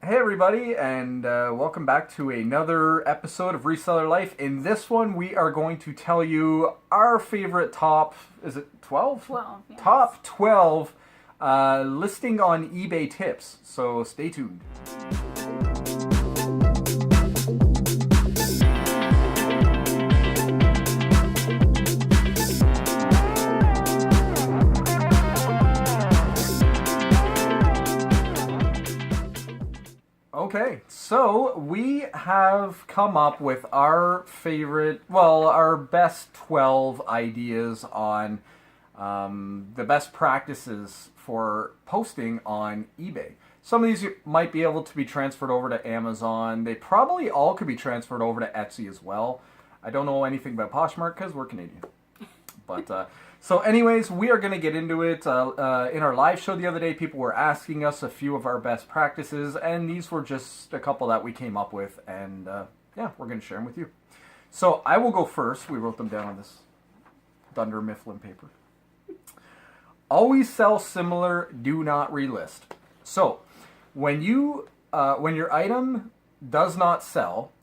Hey everybody, and welcome back to another episode of Reseller Life. In this one, we are going to tell you our favorite top, is it 12? 12, yes. Top 12 listing on eBay tips. So stay tuned. Okay, so we have come up with our favorite, our best 12 ideas on the best practices for posting on eBay. Some of these might be able to be transferred over to Amazon. They probably all could be transferred over to Etsy as well. I don't know anything about POSHMARK because we're Canadian. But so anyways, we are going to get into it. In our live show the other day, people were asking us a few of our best practices, and these were just a couple that we came up with, and yeah, we're going to share them with you. So I will go first. We wrote them down on this Dunder Mifflin paper. Always sell similar, do not relist. So when your item does not sell,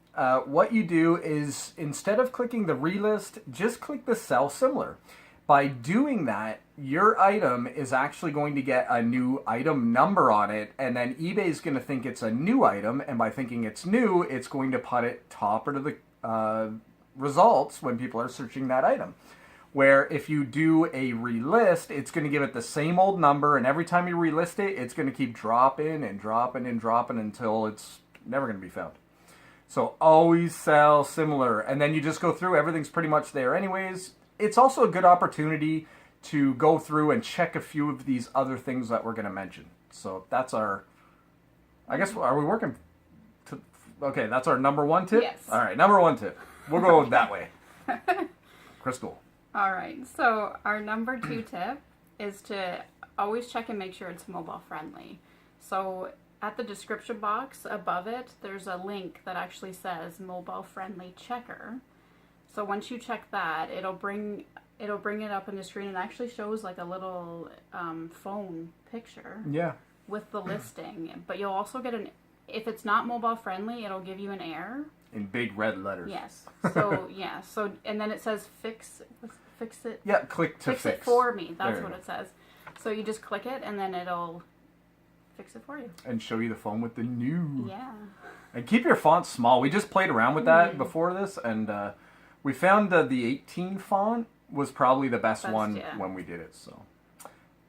what you do is instead of clicking the relist, just click the sell similar. By doing that, your item is actually going to get a new item number on it, and then eBay is going to think it's a new item, and by thinking it's new, it's going to put it top of the results when people are searching that item. Where if you do a relist, it's going to give it the same old number, and every time you relist it, it's going to keep dropping and dropping and dropping until it's never going to be found. So always sell similar, and then you just go through, everything's pretty much there anyways. It's also a good opportunity to go through and check a few of these other things that we're going to mention. So that's our, I guess, are we working? Okay, that's our number one tip? Yes. All right, number one tip. We'll go that way. Crystal. All right, so our number 2 tip is to always check and make sure it's mobile friendly. So at the description box above it, there's a link that actually says mobile friendly checker. So once you check that, it'll bring it up on the screen and actually shows like a little phone picture. Yeah. With the listing. But you'll also get if it's not mobile friendly, it'll give you an error. In big red letters. Yes. So yeah. So and then it says fix it. Yeah, click to fix it for me. That's what it says. So you just click it and then it'll fix it for you. And show you the phone with the new. Yeah. And keep your font small. We just played around with that before this, and we found the 18 font was probably the best one when we did it. So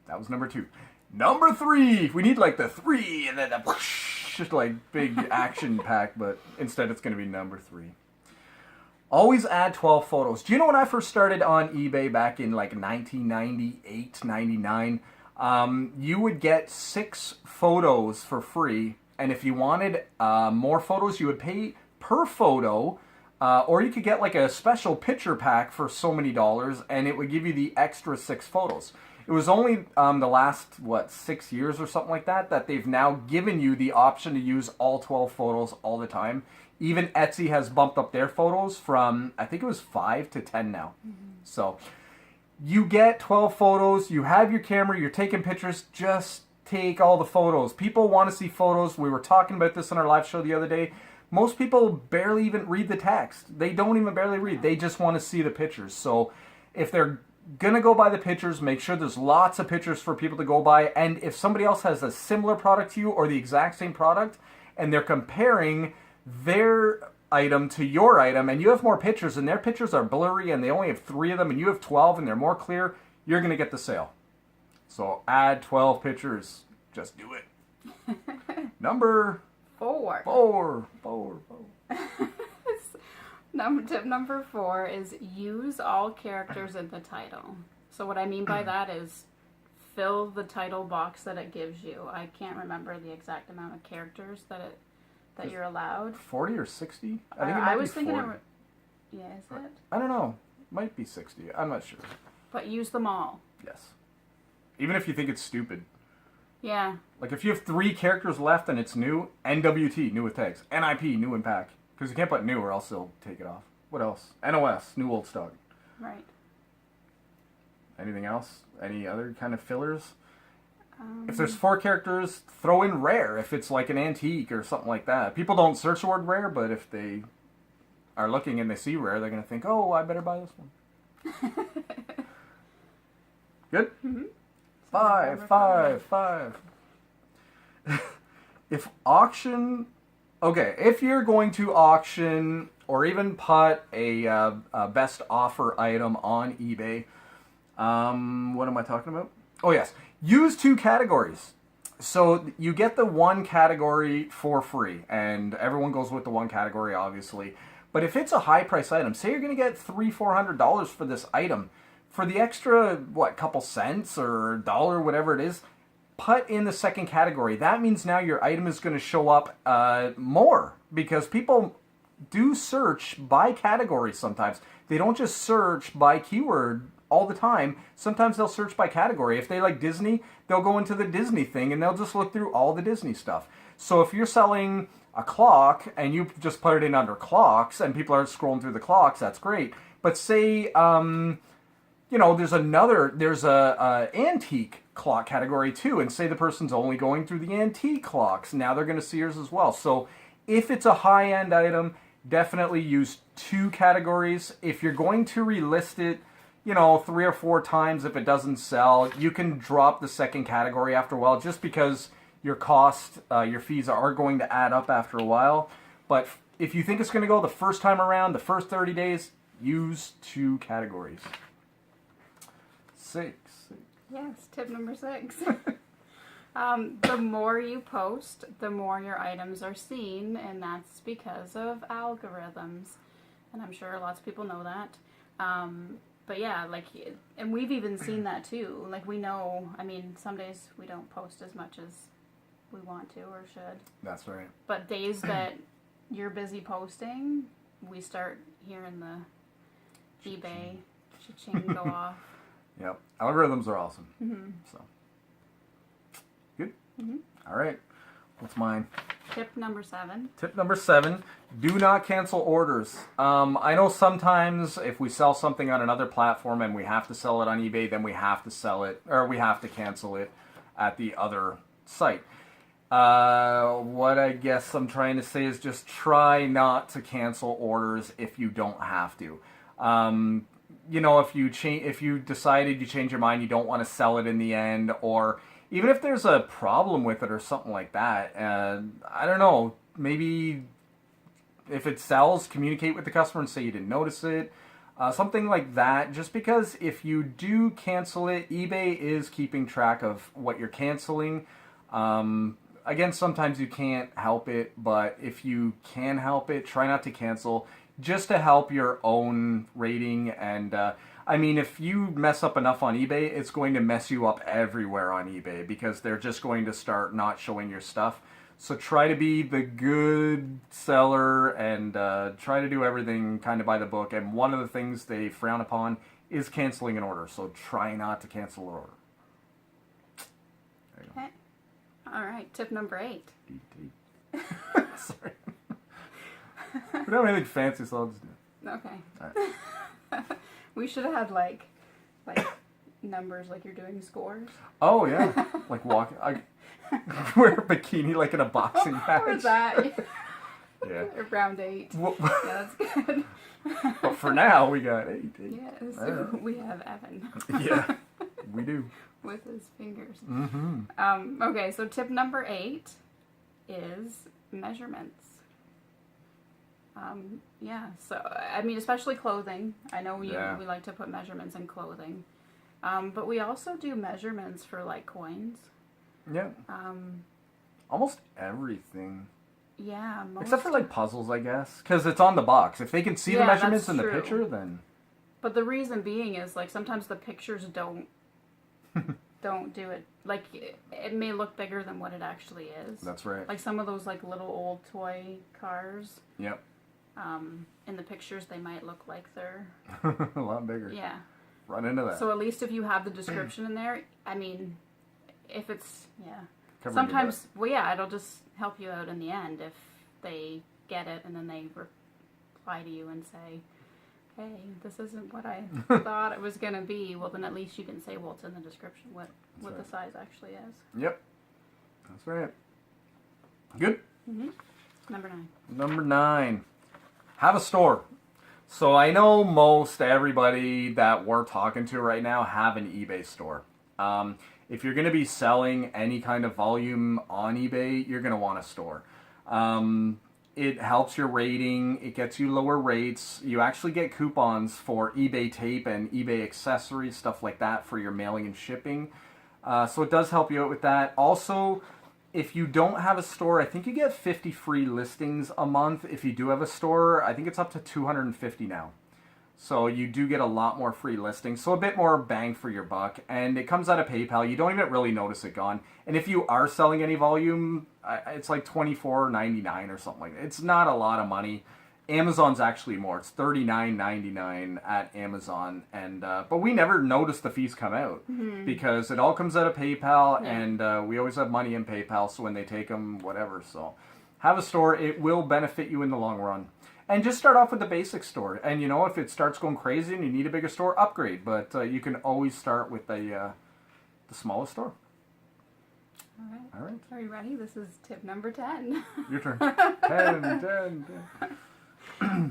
that was number 2. Number 3. We need like the 3 and then the whoosh, just like big action pack, but instead it's going to be number 3. Always add 12 photos. Do you know when I first started on eBay back in like 1998, 99? You would get 6 photos for free, and if you wanted more photos, you would pay per photo, or you could get like a special picture pack for so many dollars, and it would give you the extra 6 photos. It was only the last, 6 years or something like that, that they've now given you the option to use all 12 photos all the time. Even Etsy has bumped up their photos from, I think it was 5 to 10 now. Mm-hmm. So you get 12 photos, you have your camera, you're taking pictures, just take all the photos. People want to see photos. We were talking about this on our live show the other day. Most people barely even read the text. They don't even barely read. They just want to see the pictures. So if they're going to go by the pictures, make sure there's lots of pictures for people to go by. And if somebody else has a similar product to you or the exact same product, and they're comparing their item to your item, and you have more pictures, and their pictures are blurry, and they only have 3 of them, and you have 12, and they're more clear, you're going to get the sale. So add 12 pictures. Just do it. Number 4. Tip number 4 is use all characters in the title. So what I mean by that is fill the title box that it gives you. I can't remember the exact amount of characters that you're allowed. 40 or 60? I was thinking. Yeah, is it? I don't know. Might be 60. I'm not sure. But use them all. Yes. Even if you think it's stupid. Yeah. Like if you have 3 characters left and it's new, NWT, new with tags. NIP, new in pack. Because you can't put new or else they'll take it off. What else? NOS, new old stock. Right. Anything else? Any other kind of fillers? If there's 4 characters, throw in rare if it's like an antique or something like that. People don't search the word rare, but if they are looking and they see rare, they're going to think, oh, I better buy this one. Good? Mm-hmm. 5. If auction... Okay, if you're going to auction or even put a best offer item on eBay, what am I talking about? Oh, yes. Use 2 categories. So you get the one category for free, and everyone goes with the one category, obviously. But if it's a high-price item, say you're going to get $300-400 for this item, for the extra, couple cents or $1, whatever it is, put in the second category. That means now your item is going to show up more, because people do search by category sometimes. They don't just search by keyword all the time. Sometimes they'll search by category. If they like Disney, they'll go into the Disney thing and they'll just look through all the Disney stuff. So if you're selling a clock and you just put it in under clocks and people are scrolling through the clocks, that's great. But say, there's a antique clock category too, and say the person's only going through the antique clocks. Now they're going to see yours as well. So if it's a high-end item, definitely use 2 categories. If you're going to relist it, 3 or 4 times, if it doesn't sell, you can drop the second category after a while, just because your cost, your fees are going to add up after a while. But if you think it's going to go the first time around, the first 30 days, use 2 categories. 6. Yes, tip number 6. The more you post, the more your items are seen, and that's because of algorithms. And I'm sure lots of people know that. But yeah, and we've even seen that too. We know, some days we don't post as much as we want to or should. That's right. But days that you're busy posting, we start hearing the eBay cha-ching go off. Yep. Algorithms are awesome. Mm-hmm. So, good. Mm-hmm. All right. What's mine? Tip number 7. Tip number 7, do not cancel orders. I know sometimes if we sell something on another platform and we have to sell it on eBay, then we have to sell it, or we have to cancel it at the other site. What I guess I'm trying to say is just try not to cancel orders if you don't have to. If you decided you change your mind, you don't want to sell it in the end, or even if there's a problem with it or something like that, I don't know, maybe if it sells, communicate with the customer and say you didn't notice it, something like that, just because if you do cancel it, eBay is keeping track of what you're canceling. Again, sometimes you can't help it, but if you can help it, try not to cancel, just to help your own rating. And if you mess up enough on eBay, it's going to mess you up everywhere on eBay, because they're just going to start not showing your stuff. So try to be the good seller and try to do everything kind of by the book. And one of the things they frown upon is canceling an order. So try not to cancel an order. There you go. Okay. All right. Tip number 8. Sorry. We don't have anything fancy, so I'll just do it. Okay. All right. We should have had like numbers, like you're doing scores. Oh yeah, like I wear a bikini like in a boxing match. Or that. Yeah. Round 8. Well, Yeah, that's good. but for now, we got 8. Yes, Right. we have Evan. Yeah, we do. With his fingers. Mm-hmm. Okay, so tip number 8 is measurements. So especially clothing. I know we like to put measurements in clothing, but we also do measurements for like coins. Yeah. Almost everything. Yeah. Except for like puzzles, I guess, because it's on the box. If they can see the measurements in the picture, then. But the reason being is sometimes the pictures don't do it. It may look bigger than what it actually is. That's right. Like some of those little old toy cars. Yep. In the pictures, they might look like they're a lot bigger. Yeah. Run into that. So at least if you have the description in there, if it's Covering sometimes it'll just help you out in the end if they get it and then they reply to you and say, hey, this isn't what I thought it was going to be, well, then at least you can say, well, it's in the description what right. the size actually is. Yep. That's right. Good. Mm-hmm. Number 9. Number 9. Have a store. So I know most everybody that we're talking to right now have an eBay store. If you're going to be selling any kind of volume on eBay, you're going to want a store. It helps your rating. It gets you lower rates. You actually get coupons for eBay tape and eBay accessories, stuff like that for your mailing and shipping. So it does help you out with that. Also, if you don't have a store, I think you get 50 free listings a month. If you do have a store, I think it's up to 250 now. So you do get a lot more free listings. So a bit more bang for your buck. And it comes out of PayPal. You don't even really notice it gone. And if you are selling any volume, it's like $24.99 or something like that. It's not a lot of money. Amazon's actually more. It's $39.99 at Amazon. And but we never notice the fees come out because it all comes out of PayPal. Yeah. And we always have money in PayPal. So when they take them, whatever. So have a store. It will benefit you in the long run. And just start off with the basic store. And, you know, if it starts going crazy and you need a bigger store, upgrade. But you can always start with the smallest store. All right. All right. Are you ready? This is tip number 10. Your turn. 10.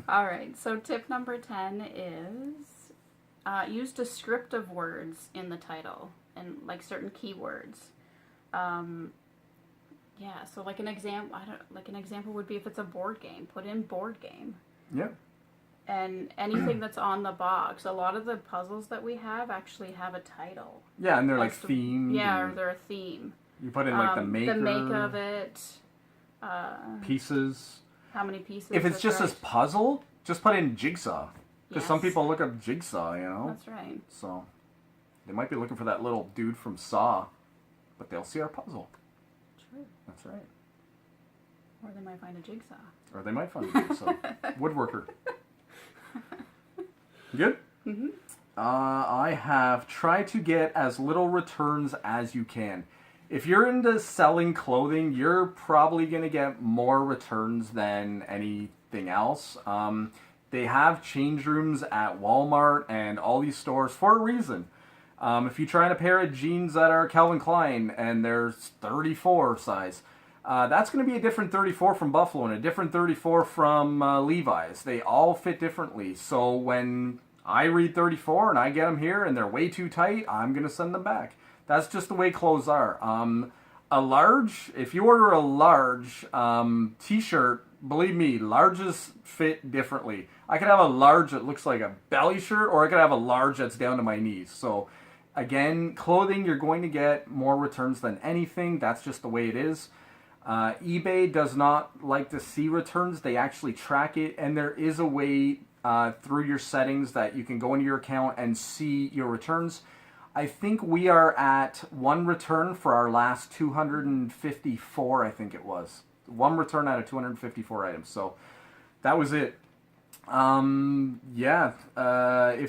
All right. So tip number 10 is use descriptive words in the title and, like, certain keywords. Yeah, so like an example would be if it's a board game, put in board game. Yeah. And anything that's on the box. A lot of the puzzles that we have actually have a title. Yeah, and they're like themed. Yeah, or they're a theme. You put in like the make of it. Pieces. How many pieces? If it's just right. this puzzle, just put in jigsaw. Because Yes. some people look up jigsaw, you know. That's right. So they might be looking for that little dude from Saw, but they'll see our puzzle. True. That's right. Or they might find a jigsaw. Or they might find a jigsaw. Woodworker. Good? Mm-hmm. I have tried to get as little returns as you can. If you're into selling clothing, you're probably going to get more returns than anything else. They have change rooms at Walmart and all these stores for a reason. If you try on a pair of jeans that are Calvin Klein and they're 34 size, that's going to be a different 34 from Buffalo and a different 34 from Levi's. They all fit differently. So when I read 34 and I get them here and they're way too tight, I'm going to send them back. That's just the way clothes are. A large, if you order a large t-shirt, believe me, larges fit differently. I could have a large that looks like a belly shirt, or I could have a large that's down to my knees. So again, clothing, you're going to get more returns than anything. That's just the way it is. eBay does not like to see returns. They actually track it, and there is a way through your settings that you can go into your account and see your returns. I think we are at 1 return for our last 254, I think it was. 1 return out of 254 items. So that was it. If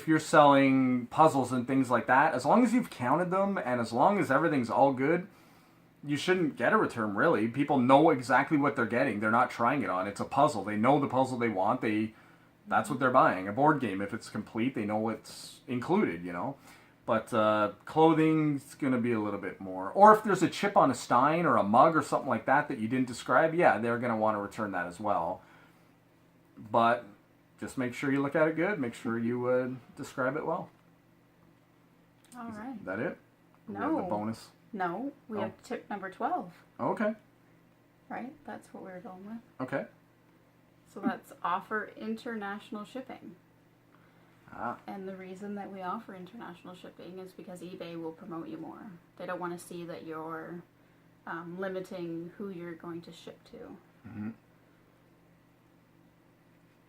you're selling puzzles and things like that, as long as you've counted them and as long as everything's all good, you shouldn't get a return, really. People know exactly what they're getting. They're not trying it on. It's a puzzle. They know the puzzle they want. That's what they're buying. A board game, if it's complete, they know what's included, you know. But clothing's going to be a little bit more. Or if there's a chip on a stein or a mug or something like that that you didn't describe, yeah, they're going to want to return that as well. But just make sure you look at it good. Make sure you describe it well. All right. Is that it? No. We have the bonus? No, we have tip number 12. Okay. Right? That's what we were going with. Okay. So that's offer international shipping. Ah. And the reason that we offer international shipping is because eBay will promote you more. They don't want to see that you're limiting who you're going to ship to. Mm-hmm.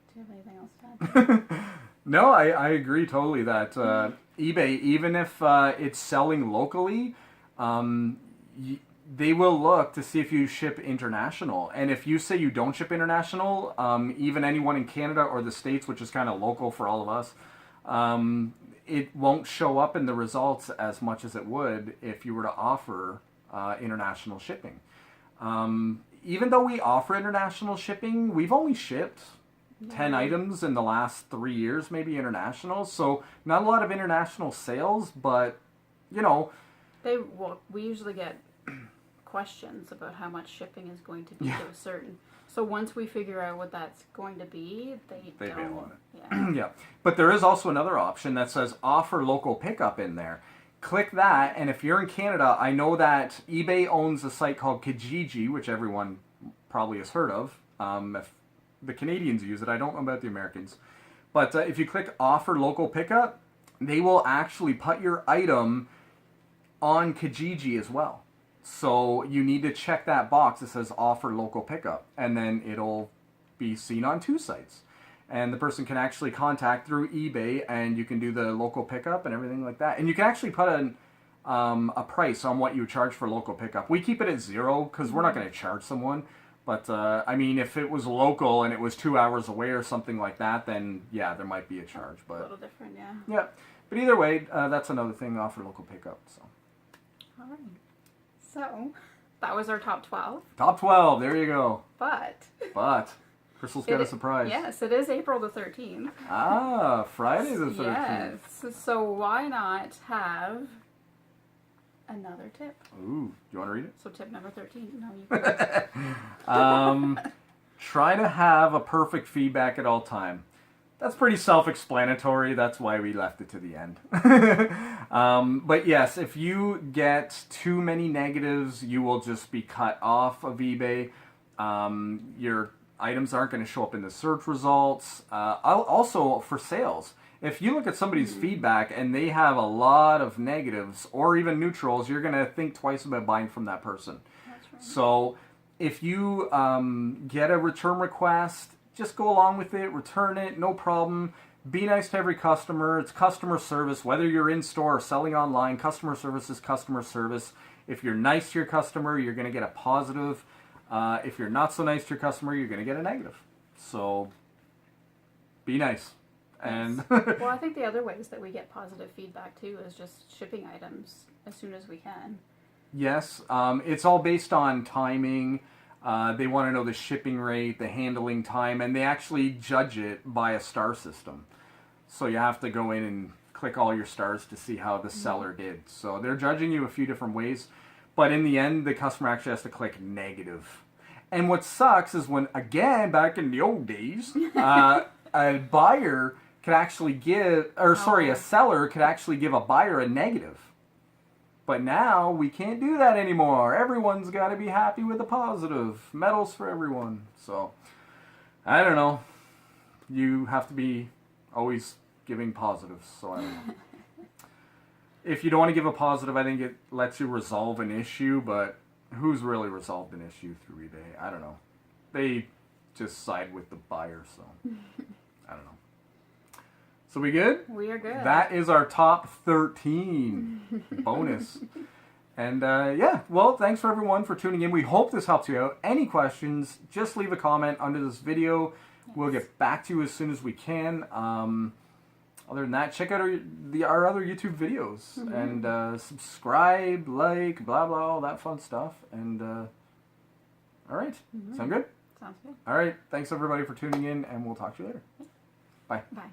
Do you have anything else to add? No, I agree totally that eBay, even if it's selling locally, they will look to see if you ship international. And if you say you don't ship international, even anyone in Canada or the States, which is kind of local for all of us, it won't show up in the results as much as it would if you were to offer international shipping. Even though we offer international shipping, we've only shipped 10 items in the last 3 years, maybe international. So not a lot of international sales, but you know, we usually get questions about how much shipping is going to be to a certain. So once we figure out what that's going to be, they bail don't. on it. Yeah. Yeah, but there is also another option that says offer local pickup in there. Click that, and if you're in Canada, I know that eBay owns a site called Kijiji, which everyone probably has heard of. If the Canadians use it, I don't know about the Americans. But if you click offer local pickup, they will actually put your item on Kijiji as well. So you need to check that box that says offer local pickup, and then it'll be seen on 2 sites. And the person can actually contact through eBay, and you can do the local pickup and everything like that. And you can actually put a price on what you charge for local pickup. We keep it at 0 because we're not going to charge someone. But, I mean, if it was local and it was 2 hours away or something like that, then, yeah, there might be a charge. But A little different, yeah. yeah. But either way, that's another thing, offer local pickup. So. All right. So, that was our top 12. Top 12, there you go. But Crystal's got a surprise. Yes, it is April the 13th. Ah, Friday the 13th. Yes. So why not have another tip? Ooh, do you want to read it? So tip number 13. No, you can. Try to have a perfect feedback at all time. That's pretty self-explanatory. That's why we left it to the end. But yes, if you get too many negatives, you will just be cut off of eBay. Your items aren't going to show up in the search results. Also, for sales, if you look at somebody's feedback and they have a lot of negatives or even neutrals, you're going to think twice about buying from that person. That's right. So if you get a return request, just go along with it, return it, no problem. Be nice to every customer. It's customer service, whether you're in store or selling online. Customer service is customer service. If you're nice to your customer, you're going to get a positive. If you're not so nice to your customer, you're going to get a negative. So be nice. And well, I think the other ways that we get positive feedback too is just shipping items as soon as we can. Yes, it's all based on timing. They want to know the shipping rate, the handling time, and they actually judge it by a star system. So you have to go in and click all your stars to see how the seller did. So they're judging you a few different ways, but in the end, the customer actually has to click negative. And what sucks is when, again, back in the old days, a buyer could actually give, a seller could actually give a buyer a negative. But now we can't do that anymore. Everyone's got to be happy with a positive. Medals for everyone. So, I don't know. You have to be always giving positives. So, I don't know. If you don't want to give a positive, I think it lets you resolve an issue. But who's really resolved an issue through eBay? I don't know. They just side with the buyer. So, I don't know. So we good? We are good. That is our top 13 bonus. And yeah, well, thanks for everyone for tuning in. We hope this helps you out. Any questions, just leave a comment under this video. Yes. We'll get back to you as soon as we can. Other than that, check out our other YouTube videos. And subscribe, like, blah, blah, all that fun stuff. And all right. Sound good? Sounds good. All right. Thanks, everybody, for tuning in, and we'll talk to you later. Bye. Bye.